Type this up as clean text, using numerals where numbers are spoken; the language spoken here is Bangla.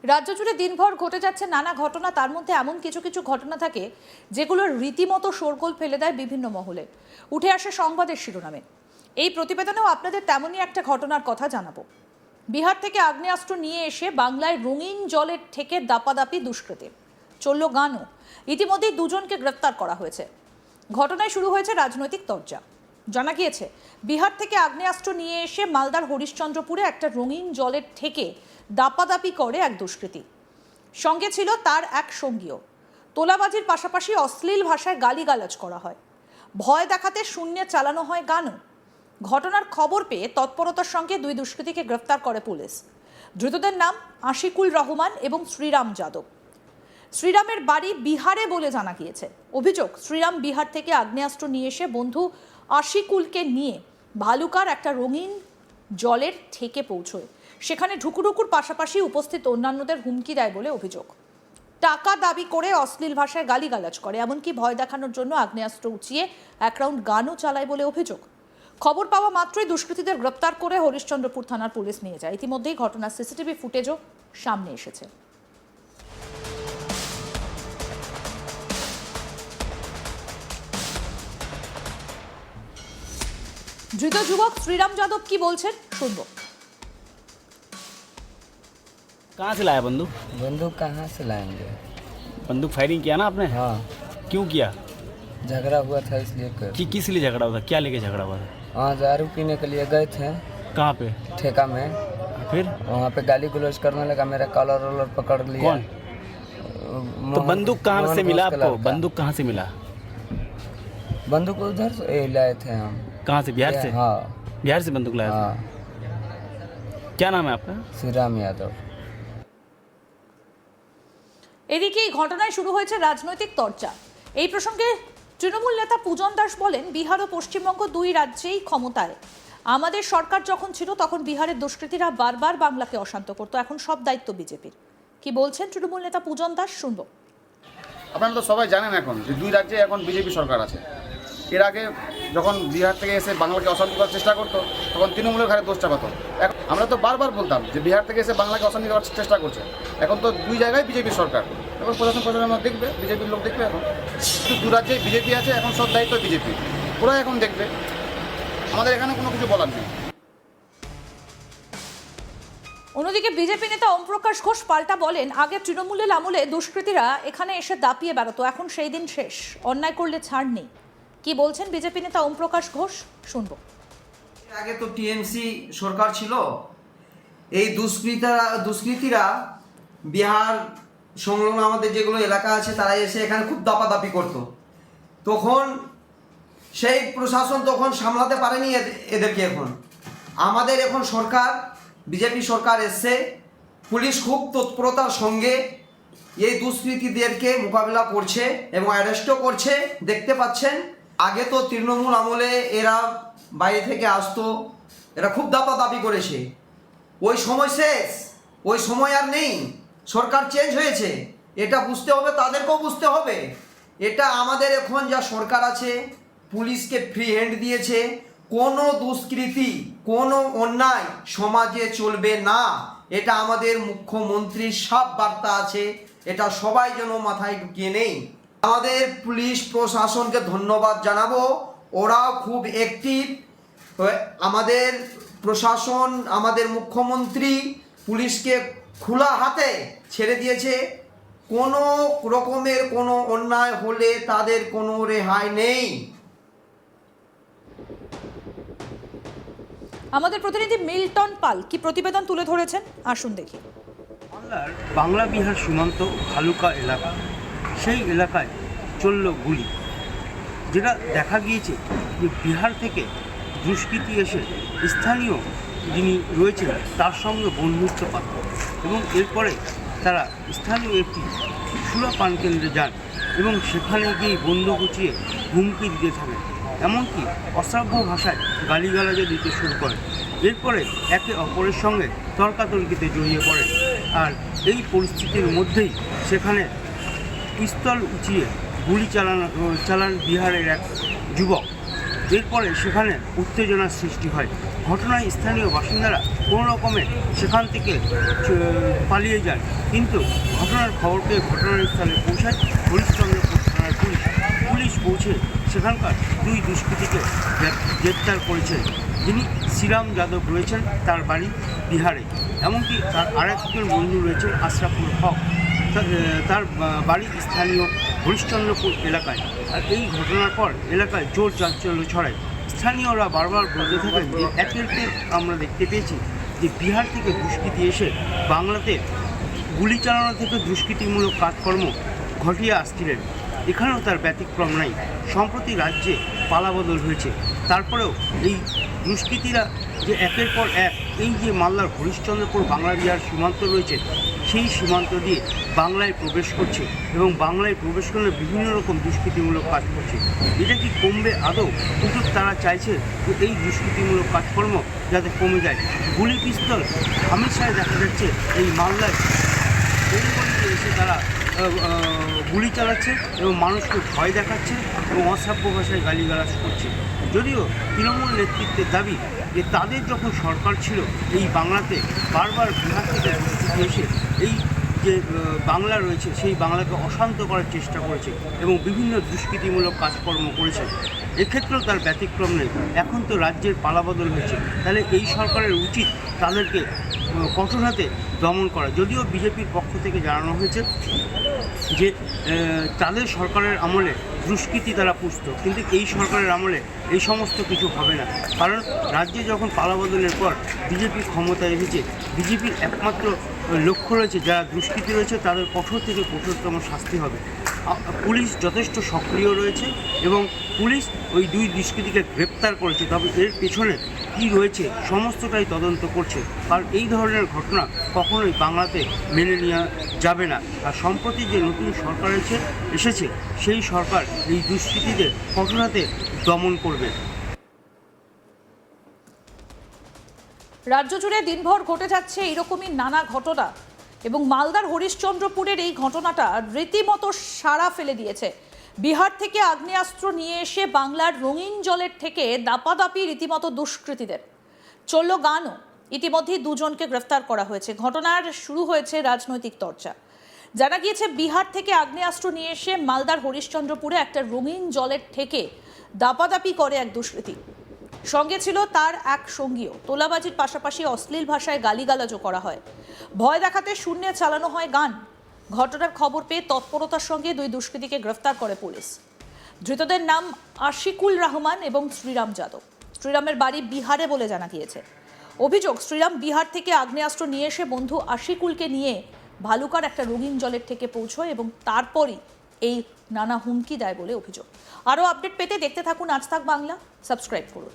রাজ্য জুড়ে দিনভর ঘটে যাচ্ছে নানা ঘটনা, তার মধ্যে এমন কিছু কিছু ঘটনা থাকে যেগুলো রীতিমতো শোরগোল ফেলে দেয় বিভিন্ন মহলে, উঠে আসে সংবাদের শিরোনামে। এই প্রতিবেদনেও আপনাদের তেমনই একটা ঘটনার কথা জানাবো। বিহার থেকে আগ্নেয়াস্ত্র নিয়ে এসে বাংলায় রঙিন জলের থেকে দাপাদাপি দুষ্কৃতী, চলল গানও। ইতিমধ্যেই দুজনকে গ্রেফতার করা হয়েছে। ঘটনায় শুরু হয়েছে রাজনৈতিক তরজা। জানা গিয়েছে বিহার থেকে আগ্নেয়াস্ত্র নিয়ে এসে মালদার হরিশ্চন্দ্রপুরে একটা রঙিন জলের থেকে দাপাদাপি করে এক দুষ্কৃতী। সঙ্গে ছিল তার এক সঙ্গীও। তোলাবাজির পাশাপাশি অশ্লীল ভাষায় গালিগালাজ করা হয়। ভয় দেখাতে শূন্যে চালানো হয় গানও। ঘটনার খবর পেয়ে তৎপরতার সঙ্গে দুই দুষ্কৃতীকে গ্রেফতার করে পুলিশ। ধৃতদের নাম আশিকুল রহমান এবং শ্রীরাম যাদব। শ্রীরামের বাড়ি বিহারে বলে জানা গিয়েছে। অভিযোগ, শ্রীরাম বিহার থেকে আগ্নেয়াস্ত্র নিয়ে এসে বন্ধু আশিকুলকে নিয়ে ভালুকার একটা রঙিন জলের থেকে পৌঁছয়। সেখানে ঢুকুঢুকুর পাশাপাশি উপস্থিত অন্যান্যদের হুমকি দেয় বলে অভিযোগ। টাকা দাবি করে অশ্লীল ভাষায় গালিগালাজ করে, এমনকি ভয় দেখানোর জন্য আগ্নেয়াস্ত্র উঁচিয়ে এক রাউন্ড গানও চালায় বলে অভিযোগ। খবর পাওয়া মাত্রই দুষ্কৃতীদের গ্রেপ্তার করে হরিশ্চন্দ্রপুর থানার পুলিশ নিয়ে যায়। ইতিমধ্যেই ঘটনার সিসিটিভি ফুটেজও সামনে এসেছে। ধৃত যুবক শ্রীরাম যাদব কি বলছেন শুনবো। कहाँ से लाया बंदूक? बंदूक कहाँ से लाएंगे? बंदूक फायरिंग किया ना आपने? हाँ, क्यों किया? झगड़ा हुआ था इसलिए कर। किस लिए झगड़ा हुआ था? क्या लेके झगड़ा हुआ था? हाँ, दारू पीने के लिए गए थे कहाँ पे? ठेका में। फिर वहाँ पे गाली गलौज करने लगा, मेरा कॉलर वॉलर पकड़ लिया। कौन? तो बंदूक कहाँ से मिला आपको? बंदूक कहाँ से मिला? बंदूक उधर से लाए थे हम। कहाँ से? बिहार से? हाँ बिहार से बंदूक लाया था? हाँ, क्या नाम है आपका? श्रीराम यादव। এদিকে এই ঘটনায় শুরু হয়েছে রাজনৈতিক চর্চা। এই প্রসঙ্গে তৃণমূল নেতা পূজন দাস বলেন, বিহার ও পশ্চিমবঙ্গ দুই রাজ্যেই ক্ষমতায়। আমাদের সরকার যখন ছিল তখন বিহারের দুষ্কৃতীরা বারবার বাংলাকে অশান্ত করত, এখন সব দায়িত্ব বিজেপির। কি বলছেন তৃণমূল নেতা পূজন দাস, শুনবো। আপনারা তো সবাই জানেন এখন যে দুই রাজ্যে এখন বিজেপি সরকার আছে। এর আগে যখন বিহার থেকে এসে বাংলাকে অশান্ত করার চেষ্টা করতো তখন তৃণমূলের ঘাড়ে দোষ চাপাতো। আমরা তো বারবার বলতাম যে বিহার থেকে এসে বাংলাকে অশান্তি করার চেষ্টা করছে। এখন তো দুই জায়গায় বিজেপির সরকার, এখন প্রশাসন আমরা দেখবে, বিজেপির লোক দেখবে। এখন দু রাজ্যে বিজেপি আছে, এখন সব দায়িত্ব বিজেপি, ওরা এখন দেখবে। আমাদের এখানে কোনো কিছু বলার নেই। অন্যদিকে বিজেপি নেতা ওম প্রকাশ ঘোষ পাল্টা বলেন, আগে তৃণমূলের আমলে দুষ্কৃতীরা এখানে এসে দাপিয়ে বেড়াতো, এখন সেই দিন শেষ, অন্যায় করলে ছাড় নেই। কি বলছেন বিজেপি নেতা ওম প্রকাশ ঘোষ, শুনবো। আগে তো টিএমসি সরকার ছিল। এই দুষ্কৃতীরা বিহার সংলগ্ন আমাদের যেগুলো এলাকা আছে তারা এসে এখানে খুব দাপাদাপি করতো। তখন সেই প্রশাসন তখন সামলাতে পারেনি এদেরকে। এখন আমাদের এখন সরকার, বিজেপি সরকার এসছে, পুলিশ খুব তৎপরতার সঙ্গে এই দুষ্কৃতীদেরকে মোকাবিলা করছে এবং অ্যারেস্টও করছে, দেখতে পাচ্ছেন। আগে তো তৃণমূল আমলে এরা বাইরে থেকে আসতো, এরা খুব দাপাদাপি করেছে। ওই সময় শেষ, ওই সময় আর নেই, সরকার চেঞ্জ হয়েছে। এটা বুঝতে হবে, তাদেরকেও বুঝতে হবে। এটা আমাদের এখন যা সরকার আছে, পুলিশকে ফ্রি হ্যান্ড দিয়েছে। কোনো দুষ্কৃতি, কোনো অন্যায় সমাজে চলবে না, এটা আমাদের মুখ্যমন্ত্রীর সাফ বার্তা আছে। এটা সবাই যেন মাথায় ঢুকিয়ে নেই। আমাদের পুলিশ প্রশাসনকে ধন্যবাদ জানাবো, ওরাও খুব অ্যাক্টিভ। আমাদের প্রশাসন, আমাদের মুখ্যমন্ত্রী পুলিশকে খোলা হাতে ছেড়ে দিয়েছে। কোনো রকমের কোনো অন্যায় হলে তাদের কোনো রেহাই নেই। আমাদের প্রতিনিধি মিল্টন পাল কি প্রতিবেদন তুলে ধরেছেন, আসুন দেখি। বাংলার বাংলা বিহার সীমান্ত ভালুকা এলাকা, সেই এলাকায় চলল গুলি। যেটা দেখা গিয়েছে যে বিহার থেকে দুষ্কৃতী এসে স্থানীয় যিনি রয়েছেন তার সঙ্গে বন্ধুত্ব পাত এবং এরপরে তারা স্থানীয় একটি সুরা পান কেন্দ্রে যান এবং সেখানে গিয়ে বন্দুক গুছিয়ে হুমকি দিতে থাকেন, এমনকি অশ্রাব্য ভাষায় গালিগালাজও দিতে শুরু করেন। এরপরে একে অপরের সঙ্গে তর্কাতর্কিতে জড়িয়ে পড়েন। আর এই পরিস্থিতির মধ্যেই সেখানে পিস্তল উঁচিয়ে গুলি চালান বিহারের এক যুবক। এরপরে সেখানে উত্তেজনার সৃষ্টি হয়। ঘটনায় স্থানীয় বাসিন্দারা কোনো রকমে সেখান থেকে পালিয়ে যায়, কিন্তু ঘটনার খবর পেয়ে ঘটনাস্থলে পৌঁছায় হরিশ্চন্দ্রপুর থানার পুলিশ পৌঁছে সেখানকার 2 দুষ্কৃতীকে গ্রেপ্তার করেছেন, যিনি শ্রীরাম যাদব রয়েছেন, তার বাড়ি বিহারে। এমনকি তার আরেকজন বন্ধু রয়েছেন আশরাফুল হক, তার বাড়ি স্থানীয় হরিশ্চন্দ্রপুর এলাকায়। আর এই ঘটনার পর এলাকায় জোর চাঞ্চল্য ছড়ায়। স্থানীয়রা বারবার বলতে থাকেন যে একের পর আমরা দেখতে পেয়েছি যে বিহার থেকে দুষ্কৃতী এসে বাংলাতে গুলি চালানো থেকে দুষ্কৃতিমূলক কাজকর্ম ঘটিয়ে আসছিলেন। এখানেও তার ব্যতিক্রম নাই। সম্প্রতি রাজ্যে পালাবদল হয়েছে, তারপরেও এই দুষ্কৃতীরা যে একের পর এক এই যে মালদার হরিশ্চন্দ্রপুর বাংলা বিহার সীমান্ত রয়েছে, সেই সীমান্ত দিয়ে বাংলায় প্রবেশ করছে এবং বাংলায় প্রবেশ করলে বিভিন্ন রকম দুষ্কৃতিমূলক কাজ করছে। এটা কি কমবে আদৌ? কিন্তু তারা চাইছে যে এই দুষ্কৃতিমূলক কাজকর্ম যাতে কমে যায়। গুলি পিস্তল হামেশাই দেখা যাচ্ছে এই মালদায় এসে তারা গুলি চালাচ্ছে এবং মানুষকে ভয় দেখাচ্ছে এবং অসভ্য ভাষায় গালিগালাজ করছে। যদিও তৃণমূল নেতৃত্বের দাবি যে তাদের যখন সরকার ছিল এই বাংলাতে বারবার বিহার থেকে দুষ্কৃতী এসে এই যে বাংলা রয়েছে সেই বাংলাকে অশান্ত করার চেষ্টা করেছে এবং বিভিন্ন দুষ্কৃতিমূলক কাজকর্ম করেছে। এক্ষেত্রেও তার ব্যতিক্রম নেই। এখন তো রাজ্যের পালাবদল হয়েছে, তাহলে এই সরকারের উচিত তাদেরকে কঠোর হাতে দমন করা। যদিও বিজেপির পক্ষ থেকে জানানো হয়েছে যে তাদের সরকারের আমলে দুষ্কৃতী তারা পুষত, কিন্তু এই সরকারের আমলে এই সমস্ত কিছু হবে না। কারণ রাজ্যে যখন পালাবদলের পর বিজেপি ক্ষমতায় এসেছে, বিজেপির একমাত্র লক্ষ্য রয়েছে যারা দুষ্কৃতী রয়েছে তাদের কঠোর থেকে কঠোরতম শাস্তি হবে। পুলিশ যথেষ্ট সক্রিয় রয়েছে এবং পুলিশ ওই 2 দুষ্কৃতীকে গ্রেপ্তার করেছে, তবে এর পেছনে কী রয়েছে সমস্তটাই তদন্ত করছে। কারণ এই ধরনের ঘটনা কখনোই বাংলাতে মেনে নেওয়া যাবে না। আর সম্প্রতি যে নতুন সরকার এসেছে সেই সরকার এই দুষ্কৃতীদের কঠোর হাতে দমন করবে। রাজ্য জুড়ে দিনভর ঘটে যাচ্ছে এরকমই নানা ঘটনা এবং মালদার হরিশ্চন্দ্রপুরের এই ঘটনাটা রীতিমতো সাড়া ফেলে দিয়েছে। বিহার থেকে আগ্নেয়াস্ত্র নিয়ে এসে বাংলার রঙিন জলের থেকে দাপাদাপি রীতিমতো দুষ্কৃতীদের চলল গানও। ইতিমধ্যেই 2 জনকে গ্রেফতার করা হয়েছে। ঘটনার শুরু হয়েছে রাজনৈতিক চর্চা। জানা গিয়েছে বিহার থেকে আগ্নেয়াস্ত্র নিয়ে এসে মালদার হরিশ্চন্দ্রপুরে একটা রঙিন জলের থেকে দাপাদাপি করে এক দুষ্কৃতী। সঙ্গে ছিল তার এক সঙ্গীও। তোলাবাজির পাশাপাশি অশ্লীল ভাষায় গালিগালাজও করা হয়। ভয় দেখাতে শূন্যে চালানো হয় গান। ঘটনার খবর পেয়ে তৎপরতার সঙ্গে 2 দুষ্কৃতীকে গ্রেফতার করে পুলিশ। ধৃতদের নাম আশিকুল রহমান এবং শ্রীরাম যাদব। শ্রীরামের বাড়ি বিহারে বলে জানা গিয়েছে। অভিযোগ, শ্রীরাম বিহার থেকে আগ্নেয়াস্ত্র নিয়ে এসে বন্ধু আশিকুলকে নিয়ে ভালুকার একটা রঙিন জলের থেকে পৌঁছয় এবং তারপরই এই নানা হুমকি দেয় বলে অভিযোগ। আরও আপডেট পেতে দেখতে থাকুন আজ তাক বাংলা, সাবস্ক্রাইব করুন।